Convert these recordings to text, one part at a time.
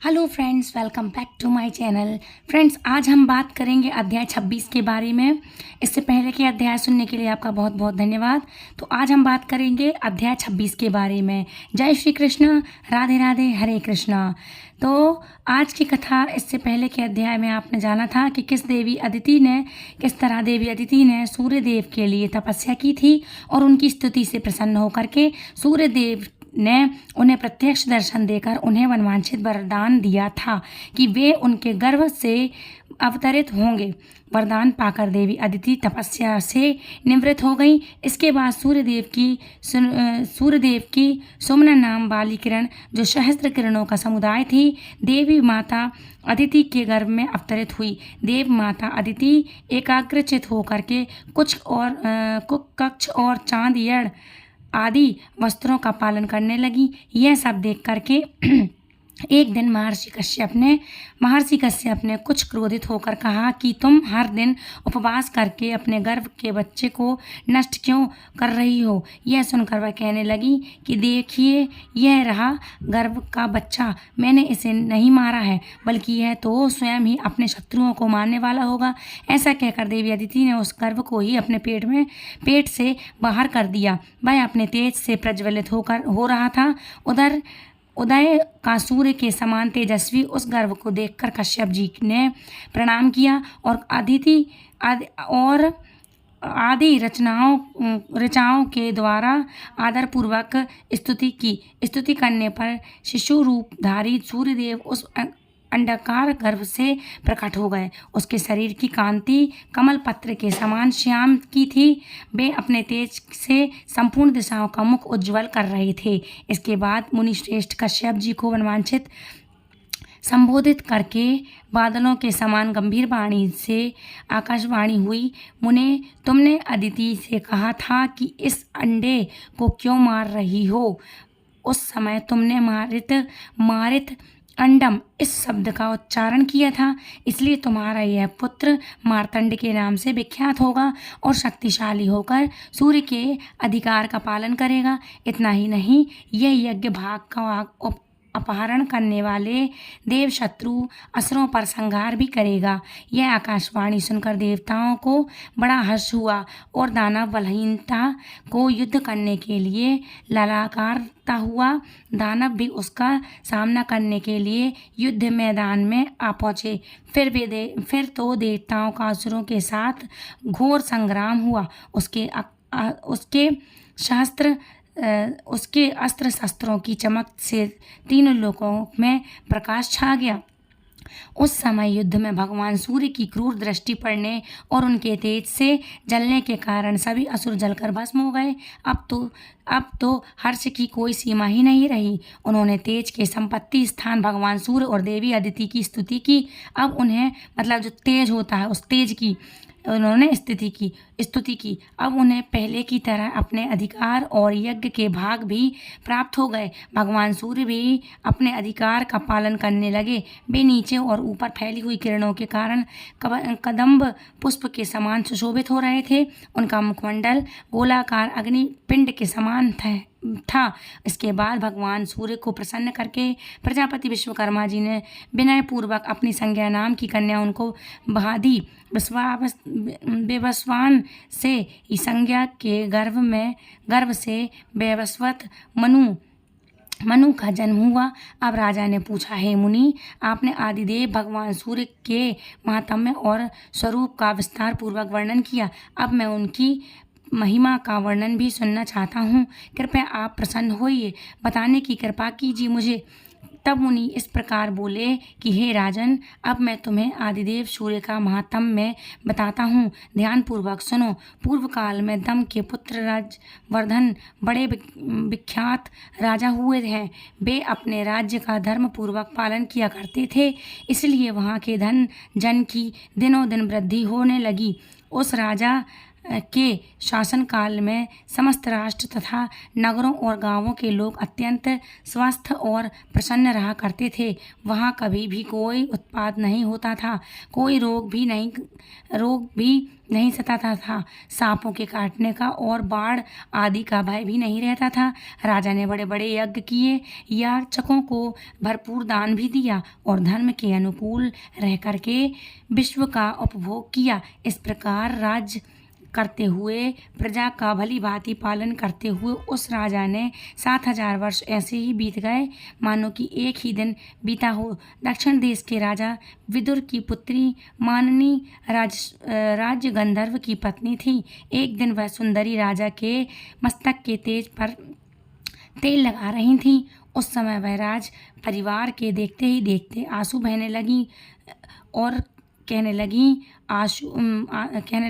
Hello friends, welcome back to my channel. Friends, आज हम बात करेंगे अध्याय 26 के बारे में। इससे पहले के अध्याय सुनने के लिए आपका बहुत बहुत धन्यवाद। तो आज हम बात करेंगे अध्याय 26 के बारे में। जय श्री कृष्ण, राधे राधे, हरे कृष्णा। तो आज की कथा, इससे पहले के अध्याय में आपने जाना था कि किस तरह देवी अदिति ने सूर्य देव के लिए तपस्या की थी और उनकी स्तुति से प्रसन्न होकर के सूर्य देव ने उन्हें प्रत्यक्ष दर्शन देकर उन्हें मनवांछित वरदान दिया था कि वे उनके गर्भ से अवतरित होंगे। वरदान पाकर देवी अदिति तपस्या से निवृत्त हो गई। इसके बाद सूर्यदेव की सुमना नाम वाली किरण, जो सहस्त्र किरणों का समुदाय थी, देवी माता अदिति के गर्भ में अवतरित हुई। देव माता अदिति एकाग्रचित होकर के कक्ष और चांद यण आदि वस्त्रों का पालन करने लगी। यह सब देख करके एक दिन महर्षि कश्यप ने कुछ क्रोधित होकर कहा कि तुम हर दिन उपवास करके अपने गर्भ के बच्चे को नष्ट क्यों कर रही हो। यह सुनकर वह कहने लगी कि देखिए, यह रहा गर्भ का बच्चा। मैंने इसे नहीं मारा है, बल्कि यह तो स्वयं ही अपने शत्रुओं को मारने वाला होगा। ऐसा कहकर देवी अदिति ने उस गर्भ को ही अपने पेट से बाहर कर दिया। वह अपने तेज से प्रज्वलित हो रहा था। उदय का सूर्य के समान तेजस्वी उस गर्भ को देखकर कश्यप जी ने प्रणाम किया और आदि रचनाओं के द्वारा आदरपूर्वक स्तुति की। स्तुति करने पर शिशु रूपधारी सूर्यदेव उस अंडाकार गर्भ से प्रकट हो गए। उसके शरीर की कांति कमल पत्र के समान श्याम की थी। वे अपने तेज से संपूर्ण दिशाओं का मुख उज्ज्वल कर रहे थे। इसके बाद मुनि श्रेष्ठ कश्यप जी को मनवांछित संबोधित करके बादलों के समान गंभीर वाणी से आकाशवाणी हुई। मुने, तुमने अदिति से कहा था कि इस अंडे को क्यों मार रही हो। उस समय तुमने मारित अंडम इस शब्द का उच्चारण किया था, इसलिए तुम्हारा यह पुत्र मार्तंड के नाम से विख्यात होगा और शक्तिशाली होकर सूर्य के अधिकार का पालन करेगा। इतना ही नहीं, यह यज्ञ भाग का अपहरण करने वाले देव शत्रु असुरों पर संहार भी करेगा। यह आकाशवाणी सुनकर देवताओं को बड़ा हर्ष हुआ और दानव बलहीनता को युद्ध करने के लिए ललकारता हुआ दानव भी उसका सामना करने के लिए युद्ध मैदान में आ पहुँचे। फिर तो देवताओं का असुरों के साथ घोर संग्राम हुआ। उसके अस्त्र शस्त्रों की चमक से तीनों लोकों में प्रकाश छा गया। उस समय युद्ध में भगवान सूर्य की क्रूर दृष्टि पड़ने और उनके तेज से जलने के कारण सभी असुर जलकर भस्म हो गए। अब तो हर्ष की कोई सीमा ही नहीं रही। उन्होंने तेज के संपत्ति स्थान भगवान सूर्य और देवी अदिति की स्तुति की। अब उन्हें, मतलब जो तेज होता है, उस तेज की उन्होंने स्तुति की। अब उन्हें पहले की तरह अपने अधिकार और यज्ञ के भाग भी प्राप्त हो गए। भगवान सूर्य भी अपने अधिकार का पालन करने लगे। वे नीचे और ऊपर फैली हुई किरणों के कारण कदम्ब पुष्प के समान सुशोभित हो रहे थे। उनका मुखमंडल गोलाकार अग्नि पिंड के समान था। इसके बाद भगवान सूर्य को प्रसन्न करके प्रजापति विश्वकर्मा जी ने विनय पूर्वक अपनी संज्ञा नाम की कन्या उनको बहादी। विवस्वान से ही संज्ञा के गर्भ से वैवस्वत मनु का जन्म हुआ। अब राजा ने पूछा, हे मुनि, आपने आदिदेव भगवान सूर्य के महात्म्य और स्वरूप का विस्तार पूर्वक वर्णन किया। अब मैं उनकी महिमा का वर्णन भी सुनना चाहता हूँ। कृपया आप प्रसन्न होइए, बताने की कृपा कीजिए मुझे। तब मुनि इस प्रकार बोले कि हे राजन, अब मैं तुम्हें आदिदेव सूर्य का महात्म्य बताता हूँ। ध्यानपूर्वक सुनो। पूर्व काल में दम के पुत्र राजवर्धन बड़े विख्यात राजा हुए हैं। वे अपने राज्य का धर्म पूर्वक पालन किया करते थे, इसलिए वहाँ के धन जन की दिनों दिन वृद्धि होने लगी। उस राजा के शासनकाल में समस्त राष्ट्र तथा नगरों और गांवों के लोग अत्यंत स्वस्थ और प्रसन्न रहा करते थे। वहाँ कभी भी कोई उत्पात नहीं होता था, कोई रोग भी नहीं सताता था, सांपों के काटने का और बाढ़ आदि का भय भी नहीं रहता था। राजा ने बड़े बड़े यज्ञ किए, याचकों को भरपूर दान भी दिया और धर्म के अनुकूल रह करके विश्व का उपभोग किया। इस प्रकार राज्य करते हुए, प्रजा का भली भांति पालन करते हुए उस राजा ने 7000 वर्ष ऐसे ही बीत गए मानो कि एक ही दिन बीता हो। दक्षिण देश के राजा विदुर की पुत्री माननी राज्य गंधर्व की पत्नी थी। एक दिन वह सुंदरी राजा के मस्तक के तेज पर तेल लगा रही थी। उस समय वह राज परिवार के देखते ही देखते आंसू बहने लगी और कहने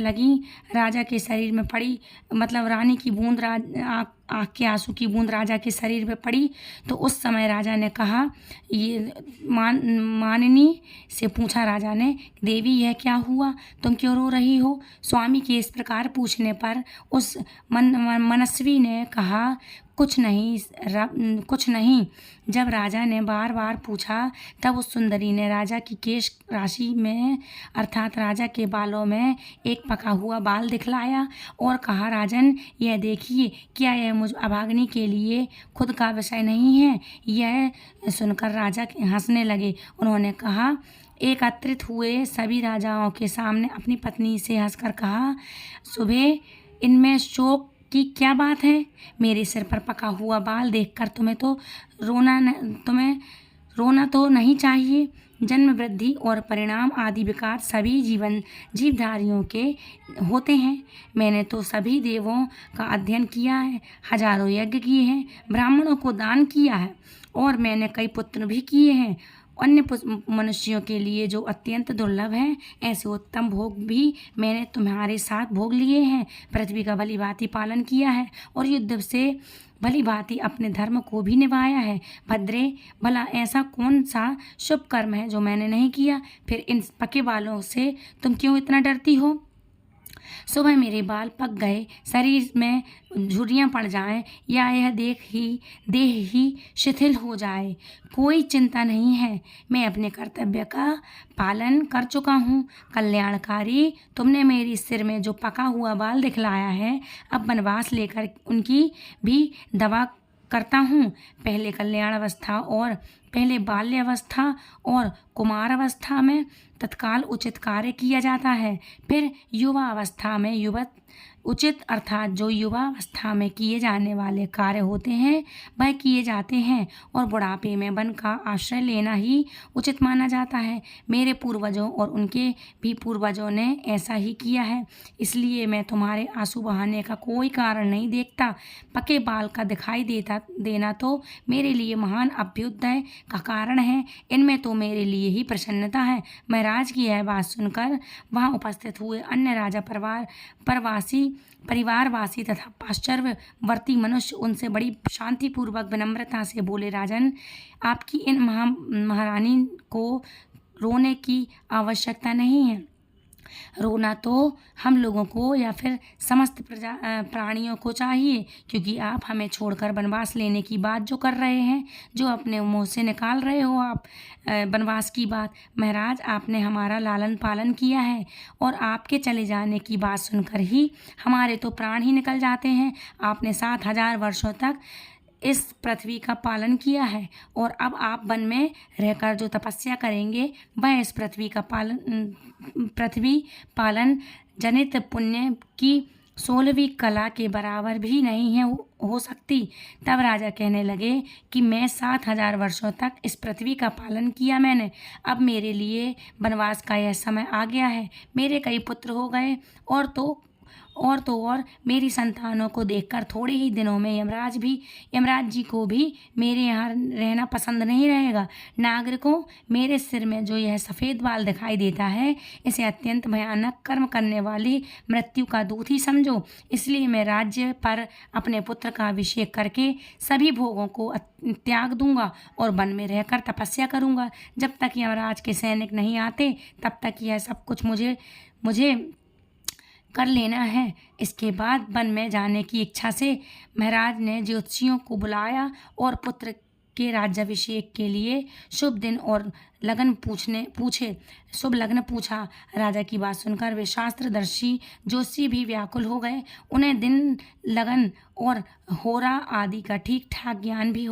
लगी राजा के शरीर में पड़ी, मतलब रानी की बूंद आँख के आंसू की बूंद राजा के शरीर में पड़ी। तो उस समय राजा ने कहा, ये माननी से पूछा राजा ने, देवी यह क्या हुआ, तुम क्यों रो रही हो? स्वामी के इस प्रकार पूछने पर उस मनस्वी ने कहा, कुछ नहीं। जब राजा ने बार बार पूछा तब उस सुंदरी ने राजा की केश राशि में अर्थात राजा के बालों में एक पका हुआ बाल दिखलाया और कहा, राजन यह देखिए, क्या यह मुझ अभागिनी के लिए खुद का विषय नहीं है? यह सुनकर राजा हंसने लगे। उन्होंने कहा, एकत्रित हुए सभी राजाओं के सामने अपनी पत्नी से हंसकर कहा, सुबह इनमें शोक की क्या बात है? मेरे सिर पर पका हुआ बाल देखकर तुम्हें रोना तो नहीं चाहिए। जन्म, वृद्धि और परिणाम आदि विकार सभी जीवधारियों के होते हैं। मैंने तो सभी देवों का अध्ययन किया है, हजारों यज्ञ किए हैं, ब्राह्मणों को दान किया है और मैंने कई पुत्र भी किए हैं। अन्य मनुष्यों के लिए जो अत्यंत दुर्लभ हैं, ऐसे उत्तम भोग भी मैंने तुम्हारे साथ भोग लिए हैं। पृथ्वी का भली भांति पालन किया है और युद्ध से भली भांति अपने धर्म को भी निभाया है। भद्रे, भला ऐसा कौन सा शुभ कर्म है जो मैंने नहीं किया? फिर इन पके बालों से तुम क्यों इतना डरती हो? सुबह मेरे बाल पक गए, शरीर में झुर्रियाँ पड़ जाएं या यह देह ही शिथिल हो जाए, कोई चिंता नहीं है। मैं अपने कर्तव्य का पालन कर चुका हूँ। कल्याणकारी, तुमने मेरी सिर में जो पका हुआ बाल दिखलाया है, अब वनवास लेकर उनकी भी दवा करता हूँ। पहले बाल्यावस्था और कुमारावस्था में तत्काल उचित कार्य किया जाता है, फिर युवा अवस्था में उचित अर्थात जो युवा अवस्था में किए जाने वाले कार्य होते हैं वह किए जाते हैं और बुढ़ापे में वन का आश्रय लेना ही उचित माना जाता है। मेरे पूर्वजों और उनके भी पूर्वजों ने ऐसा ही किया है, इसलिए मैं तुम्हारे आंसू बहाने का कोई कारण नहीं देखता। पके बाल का दिखाई देना तो मेरे लिए महान अभ्युदय का कारण है, इनमें तो मेरे लिए ही प्रसन्नता है। महाराज की यह बात सुनकर वहाँ उपस्थित हुए अन्य राजा परिवारवासी तथा पाश्चर्यवर्ती मनुष्य उनसे बड़ी शांतिपूर्वक विनम्रता से बोले, राजन, आपकी इन महारानी को रोने की आवश्यकता नहीं है। रोना तो हम लोगों को या फिर समस्त प्राणियों को चाहिए, क्योंकि आप हमें छोड़कर वनवास लेने की बात जो कर रहे हैं, जो अपने मुंह से निकाल रहे हो आप वनवास की बात। महाराज, आपने हमारा लालन पालन किया है और आपके चले जाने की बात सुनकर ही हमारे तो प्राण ही निकल जाते हैं। आपने 7000 वर्षों तक इस पृथ्वी का पालन किया है और अब आप वन में रहकर जो तपस्या करेंगे वह इस पृथ्वी पालन जनित पुण्य की 16वीं कला के बराबर भी नहीं है हो सकती। तब राजा कहने लगे कि मैं 7000 वर्षों तक इस पृथ्वी का पालन किया मैंने, अब मेरे लिए वनवास का यह समय आ गया है। मेरे कई पुत्र हो गए और मेरी संतानों को देखकर थोड़े ही दिनों में यमराज जी को भी मेरे यहाँ रहना पसंद नहीं रहेगा। नागरिकों, मेरे सिर में जो यह सफ़ेद बाल दिखाई देता है, इसे अत्यंत भयानक कर्म करने वाली मृत्यु का दूत ही समझो। इसलिए मैं राज्य पर अपने पुत्र का अभिषेक करके सभी भोगों को त्याग दूंगा और वन में रहकर तपस्या करूंगा। जब तक यमराज के सैनिक नहीं आते तब तक यह सब कुछ मुझे कर लेना है। इसके बाद वन में जाने की इच्छा से महाराज ने ज्योतिषियों को बुलाया और पुत्र के राज्याभिषेक के लिए शुभ दिन और लगन पूछे। शुभ लग्न पूछा। राजा की बात सुनकर वे शास्त्रदर्शी ज्योतिषी भी व्याकुल हो गए। उन्हें दिन लगन और होरा आदि का ठीक ठाक ज्ञान भी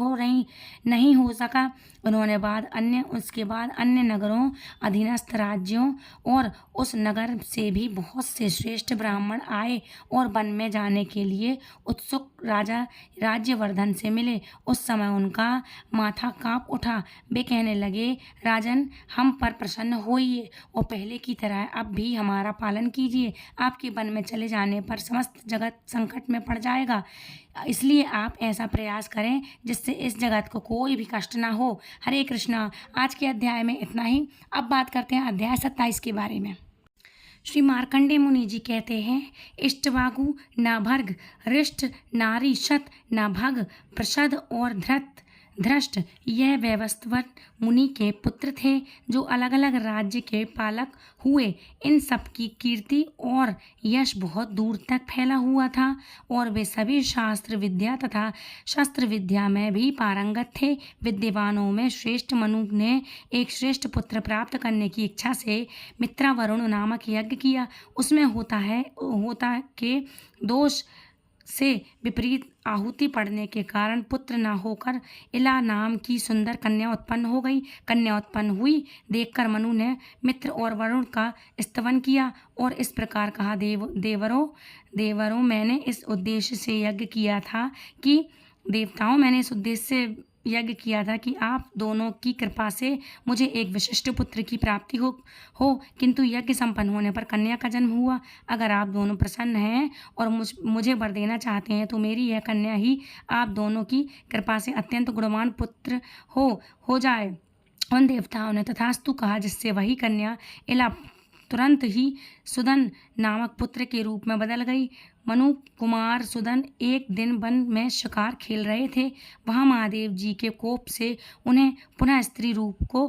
नहीं हो सका। उसके बाद अन्य नगरों, अधीनस्थ राज्यों और उस नगर से भी बहुत से श्रेष्ठ ब्राह्मण आए और वन में जाने के लिए उत्सुक राजा राज्यवर्धन से मिले। उस समय उनका माथा कांप उठा। वे कहने लगे, राजन, हम पर प्रसन्न होइए और पहले की तरह अब भी हमारा पालन कीजिए। आपके वन में चले जाने पर समस्त जगत संकट में पड़ जाएगा, इसलिए आप ऐसा प्रयास करें जिससे इस जगत को कोई भी कष्ट ना हो। हरे कृष्णा। आज के अध्याय में इतना ही। अब बात करते हैं अध्याय 27 के बारे में। श्री मार्कंडेय मुनि जी कहते हैं, इष्टवागु न भर्ग, रिष्ट नारी शत न भग, प्रसद और धृष्ट यह वैवस्वत मुनि के पुत्र थे जो अलग अलग राज्य के पालक हुए। इन सब की कीर्ति और यश बहुत दूर तक फैला हुआ था और वे सभी शास्त्र विद्या तथा शस्त्र विद्या में भी पारंगत थे। विद्वानों में श्रेष्ठ मनु ने एक श्रेष्ठ पुत्र प्राप्त करने की इच्छा से मित्रावरुण नामक यज्ञ किया। उसमें होता के दोष से विपरीत आहुति पड़ने के कारण पुत्र न होकर इला नाम की सुंदर कन्या उत्पन्न हो गई। कन्या उत्पन्न हुई देखकर मनु ने मित्र और वरुण का स्तवन किया और इस प्रकार कहा, देवरों, मैंने इस उद्देश्य से यज्ञ किया था कि आप दोनों की कृपा से मुझे एक विशिष्ट पुत्र की प्राप्ति हो किंतु यज्ञ संपन्न होने पर कन्या का जन्म हुआ। अगर आप दोनों प्रसन्न हैं और मुझे वर देना चाहते हैं तो मेरी यह कन्या ही आप दोनों की कृपा से अत्यंत गुणवान पुत्र हो जाए। उन देवताओं ने तथास्तु कहा, जिससे वही कन्या इला तुरंत ही सुदन नामक पुत्र के रूप में बदल गई। मनु कुमार सुदन एक दिन वन में शिकार खेल रहे थे। वहाँ महादेव जी के कोप से उन्हें पुनः स्त्री रूप को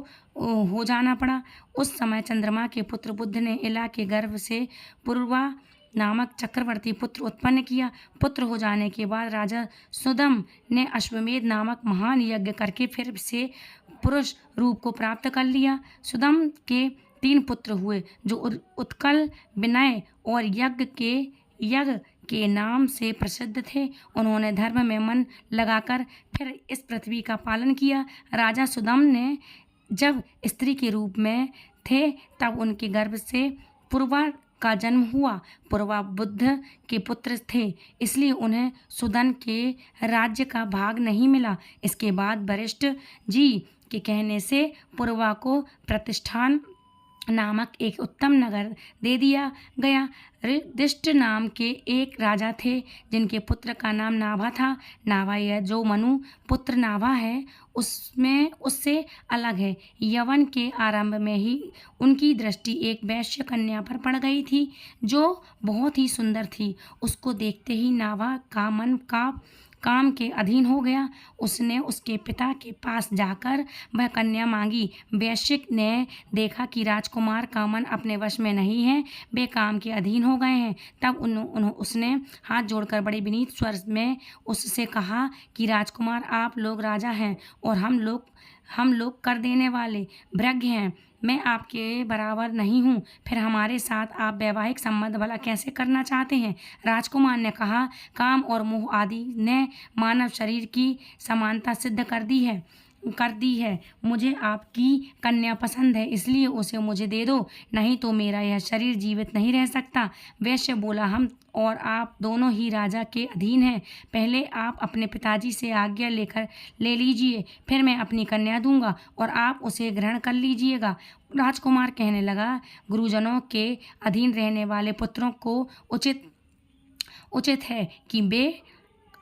हो जाना पड़ा। उस समय चंद्रमा के पुत्र बुध ने इला के गर्भ से पूर्वा नामक चक्रवर्ती पुत्र उत्पन्न किया। पुत्र हो जाने के बाद राजा सुदम ने अश्वमेध नामक महान यज्ञ करके फिर से पुरुष रूप को प्राप्त कर लिया। सुदम के 3 पुत्र हुए जो उत्कल, विनय और यज्ञ के नाम से प्रसिद्ध थे। उन्होंने धर्म में मन लगाकर फिर इस पृथ्वी का पालन किया। राजा सुदम ने जब स्त्री के रूप में थे तब उनके गर्भ से पूर्वा का जन्म हुआ। पूर्वा बुद्ध के पुत्र थे, इसलिए उन्हें सुदन के राज्य का भाग नहीं मिला। इसके बाद वरिष्ठ जी के कहने से पूर्वा को प्रतिष्ठान नामक एक उत्तम नगर दे दिया गया। दिष्ट नाम के एक राजा थे जिनके पुत्र का नाम नाभा था। नाभा यह जो मनु पुत्र नाभा है उससे अलग है। यवन के आरंभ में ही उनकी दृष्टि एक वैश्य कन्या पर पड़ गई थी जो बहुत ही सुंदर थी। उसको देखते ही नाभा का मन काम के अधीन हो गया। उसने उसके पिता के पास जाकर वह कन्या मांगी। वैश्य ने देखा कि राजकुमार का मन अपने वश में नहीं है, वे काम के अधीन हो गए हैं। तब उसने हाथ जोड़कर बड़े विनीत स्वर में उससे कहा कि राजकुमार, आप लोग राजा हैं और हम लोग कर देने वाले भृग्य हैं। मैं आपके बराबर नहीं हूँ, फिर हमारे साथ आप वैवाहिक संबंध भला कैसे करना चाहते हैं? राजकुमार ने कहा, काम और मोह आदि ने मानव शरीर की समानता सिद्ध कर दी है। मुझे आपकी कन्या पसंद है, इसलिए उसे मुझे दे दो, नहीं तो मेरा यह शरीर जीवित नहीं रह सकता। वैश्य बोला, हम और आप दोनों ही राजा के अधीन हैं। पहले आप अपने पिताजी से आज्ञा ले लीजिए, फिर मैं अपनी कन्या दूंगा और आप उसे ग्रहण कर लीजिएगा। राजकुमार कहने लगा, गुरुजनों के अधीन रहने वाले पुत्रों को उचित है कि वे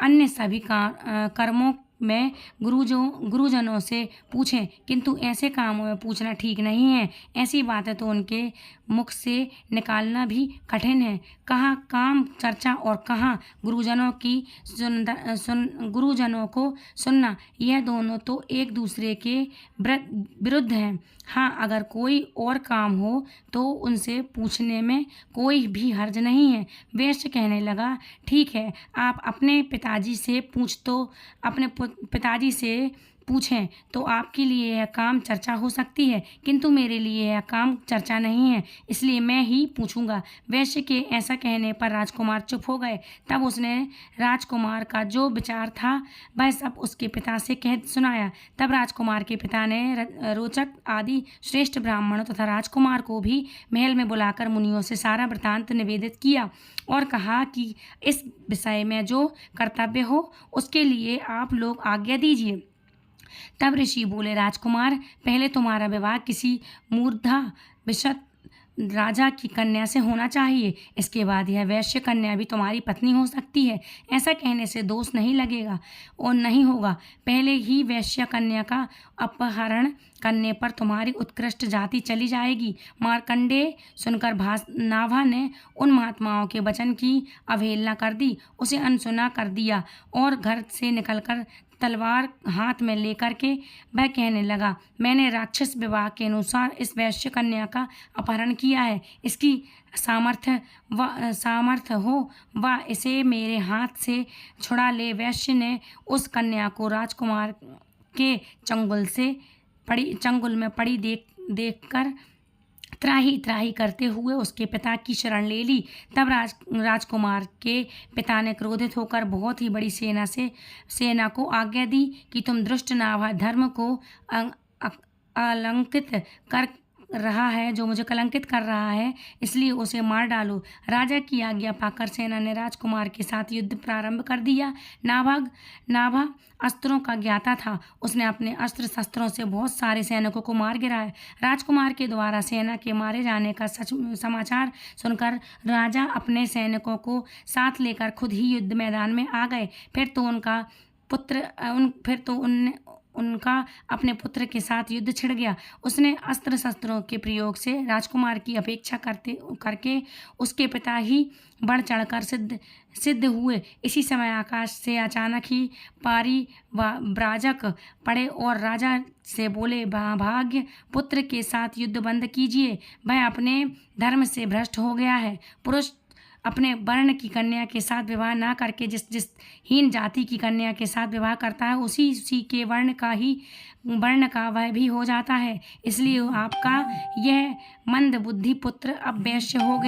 अन्य सभी कर्मों में गुरुजनों से पूछें, किंतु ऐसे कामों में पूछना ठीक नहीं है। ऐसी बातें तो उनके मुख से निकालना भी कठिन है। कहाँ काम चर्चा और कहाँ गुरुजनों को सुनना, यह दोनों तो एक दूसरे के विरुद्ध हैं। हाँ, अगर कोई और काम हो तो उनसे पूछने में कोई भी हर्ज नहीं है। वैश्य कहने लगा, ठीक है, आप अपने पिताजी से पूछें तो आपके लिए यह काम चर्चा हो सकती है, किंतु मेरे लिए यह काम चर्चा नहीं है, इसलिए मैं ही पूछूंगा। वैश्य के ऐसा कहने पर राजकुमार चुप हो गए। तब उसने राजकुमार का जो विचार था वह सब उसके पिता से कह सुनाया। तब राजकुमार के पिता ने रोचक आदि श्रेष्ठ ब्राह्मणों तथा राजकुमार को भी महल में बुलाकर मुनियों से सारा वृत्तांत निवेदित किया और कहा कि इस विषय में जो कर्तव्य हो उसके लिए आप लोग आज्ञा दीजिए। तब ऋषि बोले, राजकुमार, पहले तुम्हारा विवाह किसी मूर्धा विशत राजा की कन्या से होना चाहिए, इसके बाद यह वैश्य कन्या भी तुम्हारी पत्नी हो सकती है। ऐसा कहने से दोष नहीं लगेगा और नहीं होगा। पहले ही वैश्य कन्या का अपहरण करने पर तुम्हारी उत्कृष्ट जाति चली जाएगी। मार्कंडेय सुनकर नाभा ने उन महात्माओं के वचन की अवहेलना कर दी, उसे अनसुना कर दिया और घर से निकलकर तलवार हाथ में लेकर के वह कहने लगा, मैंने राक्षस विवाह के अनुसार इस वैश्य कन्या का अपहरण किया है। इसकी सामर्थ्य हो वह इसे मेरे हाथ से छुड़ा ले। वैश्य ने उस कन्या को राजकुमार के चंगुल में पड़ी देखकर त्राही त्राही करते हुए उसके पिता की शरण ले ली। तब राजकुमार के पिता ने क्रोधित होकर बहुत ही बड़ी सेना को आज्ञा दी कि तुम दुष्ट नाभा धर्म को अलंकित कर रहा है, जो मुझे कलंकित कर रहा है, इसलिए उसे मार डालो। राजा की आज्ञा पाकर सेना ने राजकुमार के साथ युद्ध प्रारंभ कर दिया। नाभा अस्त्रों का ज्ञाता था, उसने अपने अस्त्र शस्त्रों से बहुत सारे सैनिकों को मार गिराया। राजकुमार के द्वारा सेना के मारे जाने का समाचार सुनकर राजा अपने सैनिकों को साथ लेकर खुद ही युद्ध मैदान में आ गए। फिर तो उनका अपने पुत्र के साथ युद्ध छिड़ गया। उसने अस्त्र शस्त्रों के प्रयोग से राजकुमार की अपेक्षा करके उसके पिता ही बढ़ चढ़कर सिद्ध हुए। इसी समय आकाश से अचानक ही पारिव्राजक पड़े और राजा से बोले, भाग्य पुत्र के साथ युद्ध बंद कीजिए, वह अपने धर्म से भ्रष्ट हो गया है। पुरुष अपने वर्ण की कन्या के साथ विवाह ना करके जिस हीन जाति की कन्या के साथ विवाह करता है, उसी के वर्ण का वह भी हो जाता है। इसलिए आपका यह मंद बुद्धि पुत्र अब वैश्य हो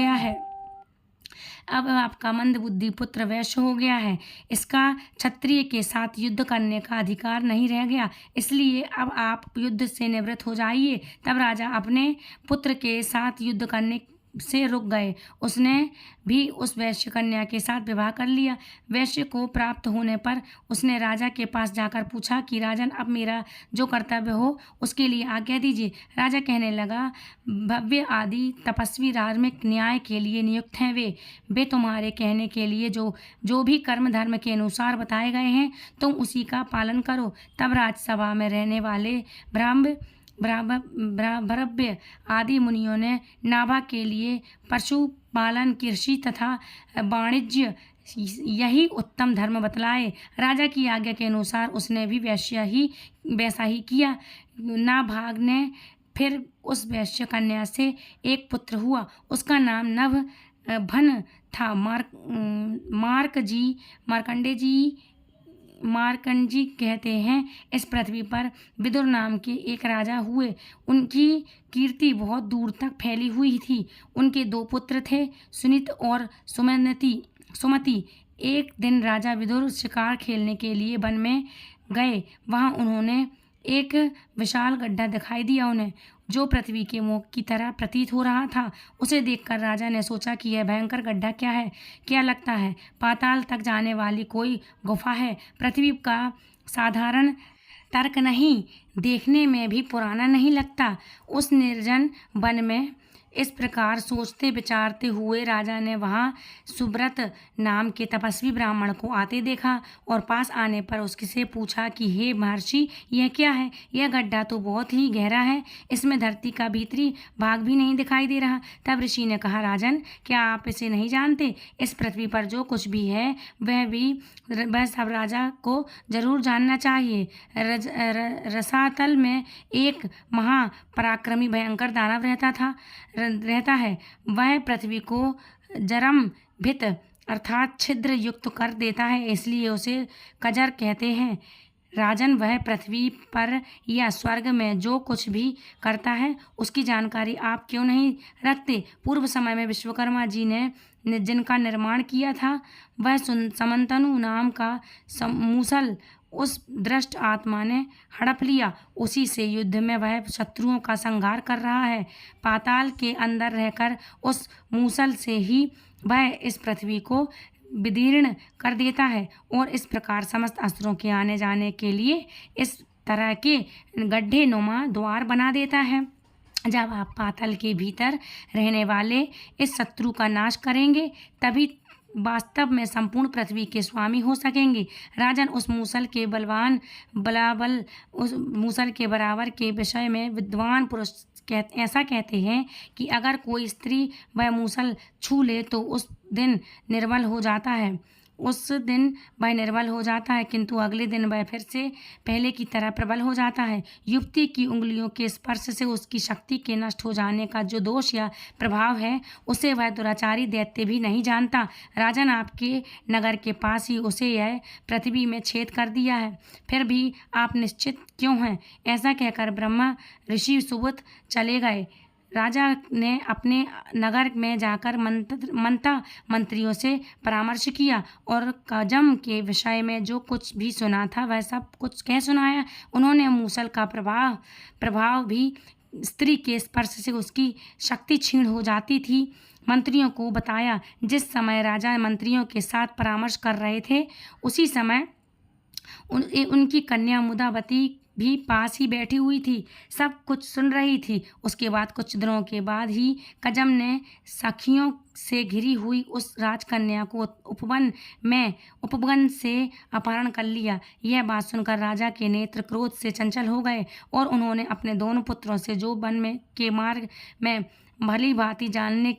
गया है। इसका क्षत्रिय के साथ युद्ध करने का अधिकार नहीं रह गया, इसलिए अब आप युद्ध से निवृत्त हो जाइए। तब राजा अपने पुत्र के साथ युद्ध करने से रुक गए। उसने भी उस वैश्य कन्या के साथ विवाह कर लिया। वैश्य को प्राप्त होने पर उसने राजा के पास जाकर पूछा कि राजन, अब मेरा जो कर्तव्य हो उसके लिए आज्ञा दीजिए। राजा कहने लगा, भव्य आदि तपस्वी धार्मिक न्याय के लिए नियुक्त हैं। वे तुम्हारे कहने के लिए जो भी कर्म धर्म के अनुसार बताए गए हैं तुम उसी का पालन करो। तब राजसभा में रहने वाले भरव्य आदि मुनियों ने नाभा के लिए पशुपालन, कृषि तथा वाणिज्य यही उत्तम धर्म बतलाए। राजा की आज्ञा के अनुसार उसने भी वैसा ही किया। नाभाग ने फिर उस वैश्य कन्या से एक पुत्र हुआ, उसका नाम नभभन था। मार्कंडी कहते हैं। इस पृथ्वी पर विदुर नाम के एक राजा हुए। उनकी कीर्ति बहुत दूर तक फैली हुई थी। उनके 2 पुत्र थे, सुनीत और सुमति। एक दिन राजा विदुर शिकार खेलने के लिए वन में गए। वहां उन्होंने एक विशाल गड्ढा दिखाई दिया उन्हें, जो पृथ्वी के मुख की तरह प्रतीत हो रहा था। उसे देखकर राजा ने सोचा कि यह भयंकर गड्ढा क्या है। क्या लगता है पाताल तक जाने वाली कोई गुफा है। पृथ्वी का साधारण तर्क नहीं, देखने में भी पुराना नहीं लगता। उस निर्जन वन में इस प्रकार सोचते विचारते हुए राजा ने वहाँ सुब्रत नाम के तपस्वी ब्राह्मण को आते देखा और पास आने पर उससे पूछा कि हे महर्षि, यह क्या है? यह गड्ढा तो बहुत ही गहरा है, इसमें धरती का भीतरी भाग भी नहीं दिखाई दे रहा। तब ऋषि ने कहा, राजन, क्या आप इसे नहीं जानते? इस पृथ्वी पर जो कुछ भी है वह सब राजा को जरूर जानना चाहिए। रसातल में एक महापराक्रमी भयंकर दानव रहता है। वह पृथ्वी को जरम भित अर्थात छिद्र युक्त कर देता है, इसलिए उसे कजर कहते हैं। राजन, वह पृथ्वी पर या स्वर्ग में जो कुछ भी करता है उसकी जानकारी आप क्यों नहीं रखते? पूर्व समय में विश्वकर्मा जी ने जिनका निर्माण किया था, वह समंतनु नाम का मूसल उस दृष्ट आत्मा ने हड़प लिया। उसी से युद्ध में वह शत्रुओं का संहार कर रहा है। पाताल के अंदर रहकर उस मूसल से ही वह इस पृथ्वी को विदीर्ण कर देता है और इस प्रकार समस्त अस्त्रों के आने जाने के लिए इस तरह के गड्ढे नुमा द्वार बना देता है। जब आप पाताल के भीतर रहने वाले इस शत्रु का नाश करेंगे, तभी वास्तव में संपूर्ण पृथ्वी के स्वामी हो सकेंगे। राजन, उस मूसल के उस मूसल के बराबर के विषय में विद्वान पुरुष ऐसा कहते हैं कि अगर कोई स्त्री वह मूसल छू ले तो उस दिन निर्बल हो जाता है, किंतु अगले दिन वह फिर से पहले की तरह प्रबल हो जाता है। युवती की उंगलियों के स्पर्श से उसकी शक्ति के नष्ट हो जाने का जो दोष या प्रभाव है, उसे वह दुराचारी दैत्य भी नहीं जानता। राजन, आपके नगर के पास ही उसे यह पृथ्वी में छेद कर दिया है, फिर भी आप निश्चित क्यों हैं? ऐसा कहकर ब्रह्मा ऋषि सुबुत चले गए। राजा ने अपने नगर में जाकर मंत्रियों से परामर्श किया और कजम के विषय में जो कुछ भी सुना था वह सब कुछ कह सुनाया। उन्होंने मूसल का प्रभाव भी स्त्री के स्पर्श से उसकी शक्ति क्षीण हो जाती थी मंत्रियों को बताया। जिस समय राजा मंत्रियों के साथ परामर्श कर रहे थे, उसी समय उनकी कन्या मुदावती भी पास ही बैठी हुई थी, सब कुछ सुन रही थी। उसके बाद कुछ दिनों के बाद ही कजम ने सखियों से घिरी हुई उस राजकन्या को उपवन से अपहरण कर लिया। यह बात सुनकर राजा के नेत्र क्रोध से चंचल हो गए और उन्होंने अपने दोनों पुत्रों से, जो वन में के मार्ग में भली भांति जानते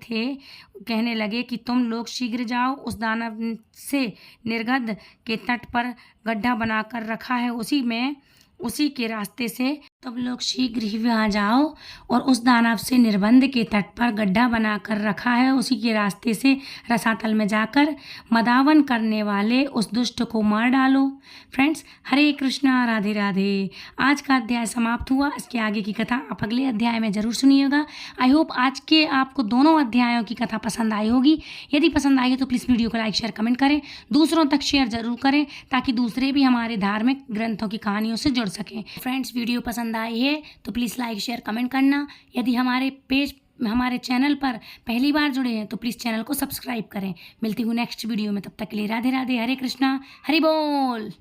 थे, कहने लगे कि तुम लोग शीघ्र जाओ। उस दानव से निर्गध के तट पर गड्ढा बनाकर रखा है, उसी के रास्ते से तुम लोग शीघ्र ही वहाँ जाओ और उस दानव से निर्बंध के तट पर गड्ढा बनाकर रखा है, उसी के रास्ते से रसातल में जाकर मदावन करने वाले उस दुष्ट को मार डालो। फ्रेंड्स, हरे कृष्णा, राधे राधे। आज का अध्याय समाप्त हुआ। इसके आगे की कथा आप अगले अध्याय में जरूर सुनिएगा। आई होप आज के आपको दोनों अध्यायों की कथा पसंद आई होगी। यदि पसंद आई तो प्लीज़ वीडियो को लाइक शेयर कमेंट करें, दूसरों तक शेयर जरूर करें ताकि दूसरे भी हमारे धार्मिक ग्रंथों की कहानियों से जुड़ सकें। फ्रेंड्स, वीडियो पसंद आई है तो प्लीज़ लाइक शेयर कमेंट करना। यदि हमारे चैनल पर पहली बार जुड़े हैं तो प्लीज़ चैनल को सब्सक्राइब करें। मिलती हूँ नेक्स्ट वीडियो में, तब तक के लिए राधे राधे, हरे कृष्णा, हरि बोल।